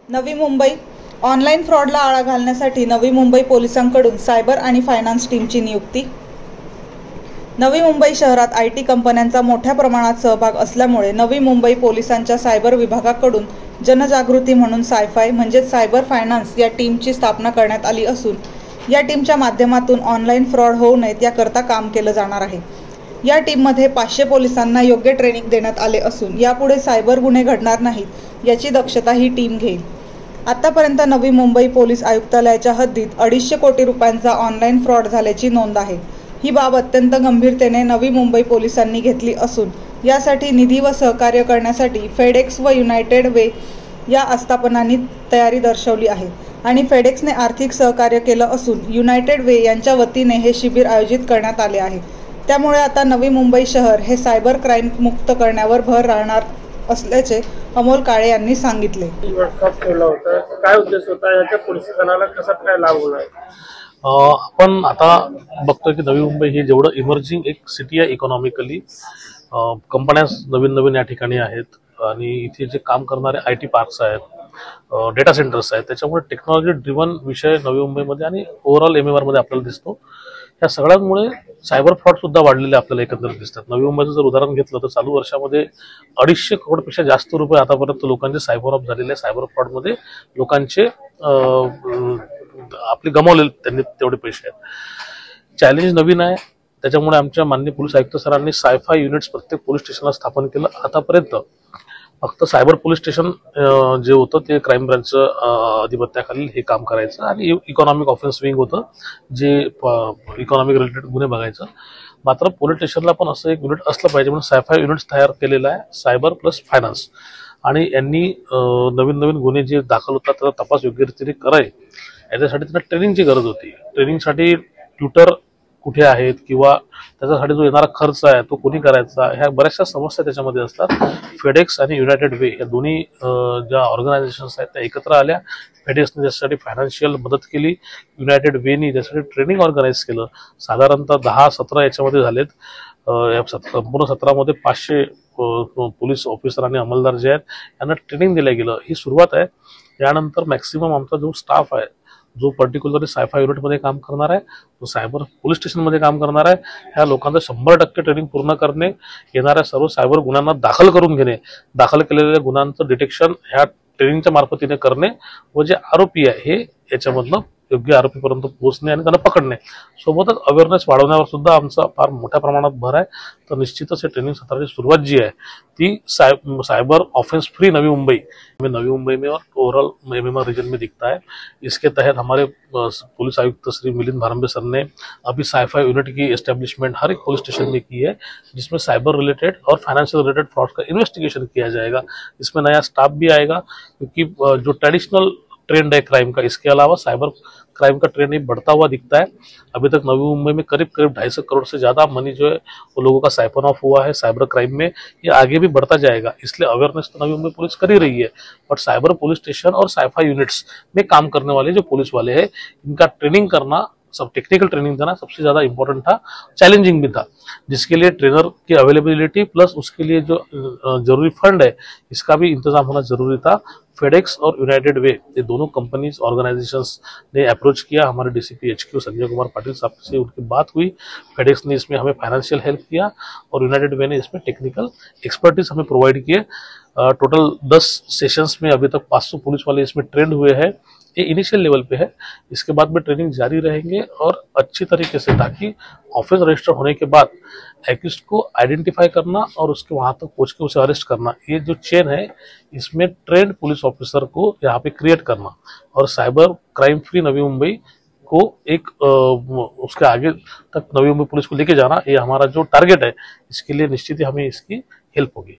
Navi Mumbai online फ्रॉडला आळा घालण्यासाठी नवी मुंबई पोलिसांकडून सायबर आणि फायनान्स टीमची नियुक्ती। नवी मुंबई शहरात आयटी कंपन्यांचा मोठ्या प्रमाणात सहभाग असल्यामुळे नवी मुंबई पोलिसांच्या सायबर विभागाकडून जनजागृती म्हणून सायफाय म्हणजेच सायबर फायनान्स या टीमची स्थापना करण्यात आली असून या टीमच्या माध्यमातून ऑनलाईन फ्रॉड होऊ नयेत याकरता काम केलं जाणार आहे। या टीममध्ये 500 पोलिसांना योग्य ट्रेनिंग देण्यात आले असून यापुढे सायबर गुन्हे घडणार नाहीत याची दक्षता ही टीम घेईल। आतापर्यंत नवी मुंबई पोलीस आयुक्तालयाच्या हद्दीत 250 कोटी रुपयांचा ऑनलाईन फ्रॉड झाल्याची नोंद आहे। ही बाब अत्यंत गंभीरतेने नवी मुंबई पोलिसांनी घेतली असून यासाठी निधी व सहकार्य करण्यासाठी फेडेक्स व युनायटेड वे या आस्थापनांनी तयारी दर्शवली आहे आणि फेडेक्सने आर्थिक सहकार्य केलं असून युनायटेड वे यांच्या वतीने हे शिबिर आयोजित करण्यात आले आहे। त्यामुळे आता नवी मुंबई शहर हे सायबर क्राईम मुक्त करण्यावर भर राहणार असल्याचे अमोल काळे यांनी सांगितले। काय उद्देश होता याच्या पोलिसांना कसा काय लाभ होणार? आपण आता बघतोय की नवी मुंबई ही जेवढं इमर्जिंग एक सिटी आहे इकॉनॉमिकली, कंपन्या नवीन या ठिकाणी आहेत आणि इथे जे काम करणारे आयटी पार्क्स आहेत, डेटा सेंटर्स आहेत, त्याच्यामुळे टेक्नॉलॉजी ड्रिव्हन विषय नवी मुंबईमध्ये आणि ओव्हरऑल एमएमआर मध्ये आपल्याला दिसतो। या सगळ्यांमुळे सायबर फ्रॉड सुद्धा वाढलेले आपल्याला एकंदरीत दिसतात। नवी मुंबईचं जर उदाहरण घेतलं तर चालू वर्षामध्ये 250 करोडपेक्षा जास्त रुपये आतापर्यंत लोकांचे सायबर ऑफ झालेले, सायबर फ्रॉडमध्ये लोकांचे आपले गमावलेले त्यांनी तेवढे पैसे आहेत। चॅलेंज नवीन आहे, त्याच्यामुळे आमच्या माननीय पोलीस आयुक्त सरांनी सायफाय युनिट्स प्रत्येक पोलीस स्टेशनला स्थापन केलं। आतापर्यंत फक्त सायबर पोलीस स्टेशन जे होतं ते क्राईम ब्रांचचं अधिपत्याखाली हे काम करायचं आणि इकॉनॉमिक ऑफेन्स विंग होतं जे इकॉनॉमिक रिलेटेड गुन्हे बघायचं। मात्र पोलीस स्टेशनला पण असं एक युनिट असलं पाहिजे म्हणून सायफाय युनिट्स तयार केलेलं आहे, सायबर प्लस फायनान्स। आणि यांनी नवीन गुन्हे जे दाखल होतात त्याचा तपास योग्य रीतीने कराय याच्यासाठी त्यांना ट्रेनिंगची गरज होती। ट्रेनिंगसाठी ट्युटर कुठे आहेत किंवा त्याच्यासाठी जो येणारा खर्च आहे तो कोणी करायचा, ह्या बऱ्याचशा समस्या त्याच्यामध्ये असतात। फेडेक्स आणि युनायटेड वे या दोन्ही ज्या ऑर्गनायझेशन्स आहेत त्या एकत्र आल्या। फेडेक्सने त्याच्यासाठी फायनान्शियल मदत केली, युनायटेड वेनी त्यासाठी ट्रेनिंग ऑर्गनाईज केलं। साधारणतः 10-17 याच्यामध्ये झालेत। या संपूर्ण सत्रामध्ये 500 पोलीस ऑफिसर आणि अंमलदार जे आहेत यांना ट्रेनिंग दिलं गेलं। ही सुरुवात आहे। यानंतर मॅक्सिमम आमचा जो स्टाफ आहे जो पर्टिक्युलरली सायफाय युनिटमध्ये काम करणार आहे, जो सायबर पोलीस स्टेशनमध्ये काम करणार आहे, ह्या लोकांचं 100% ट्रेनिंग पूर्ण करणे, येणाऱ्या सर्व सायबर गुन्ह्यांना दाखल करून घेणे, दाखल केलेल्या गुन्ह्यांचं डिटेक्शन ह्या ट्रेनिंगच्या मार्फतीने करणे व जे आरोपी आहे हे याच्यामधनं योग्य आरोपीपर्यंत पोहोचणे आणि त्यांना पकडणे, सोबतच अवेअरनेस वाढवण्यावर सुद्धा आमचा फार मोठ्या प्रमाणात भर आहे। तर निश्चितच हे ट्रेनिंग सत्राची सुरुवात जी आहे ती cyber offence free Navi Mumbai में और ओवरऑल एमएमआर रीजन में दिखता है। इसके तहत हमारे पुलिस आयुक्त श्री मिलिंद भारंबे सर ने अभी साइफाई यूनिट की एस्टेब्लिशमेंट हर एक पुलिस स्टेशन में की है, जिसमें साइबर रिलेटेड और फाइनेंशियल रिलेटेड फ्रॉड का इन्वेस्टिगेशन किया जाएगा। इसमें नया स्टाफ भी आएगा क्योंकि जो ट्रेडिशनल ट्रेंड है क्राइम का, इसके अलावा साइबर क्राइम का ट्रेंड भी बढ़ता हुआ दिखता है। अभी तक नवी मुंबई में करीब 250 करोड़ से ज्यादा मनी जो है वो लोगों का साइफन ऑफ हुआ है साइबर क्राइम में। ये आगे भी बढ़ता जाएगा, इसलिए अवेयरनेस तो नवी मुंबई पुलिस कर ही रही है, बट साइबर पुलिस स्टेशन और साइफाई यूनिट्स में काम करने वाले जो पुलिस वाले हैं इनका ट्रेनिंग करना, सब टेक्निकल ट्रेनिंग देना सबसे ज्यादा इंपॉर्टेंट था, चैलेंजिंग भी था, जिसके लिए ट्रेनर की अवेलेबिलिटी प्लस उसके लिए जो जरूरी फंड है इसका भी इंतजाम होना जरूरी था। फेडेक्स और यूनाइटेड वे ये दोनों कंपनीज ऑर्गेनाइजेशंस ने अप्रोच किया, हमारे डीसीपी HQ संजय कुमार पाटिल साहब से उनकी बात हुई। फेडेक्स ने इसमें हमें फाइनेंशियल हेल्प किया और यूनाइटेड वे ने इसमें टेक्निकल एक्सपर्टीज हमें प्रोवाइड किए। टोटल 10 सेशंस में अभी तक 500 पुलिस वाले इसमें ट्रेंड हुए हैं। ये इनिशियल लेवल पे है, इसके बाद में ट्रेनिंग जारी रहेंगे और अच्छी तरीके से, ताकि ऑफेंस रजिस्टर होने के बाद एक्यूज्ड को आइडेंटिफाई करना और उसके वहां तक पहुंच के उसे अरेस्ट करना, ये जो चेन है इसमें ट्रेंड पुलिस ऑफिसर को यहाँ पे क्रिएट करना और cyber crime free Navi Mumbai को एक उसके आगे तक नवी मुंबई पुलिस को लेके जाना, ये हमारा जो टारगेट है। इसके लिए निश्चित ही हमें इसकी हेल्प होगी।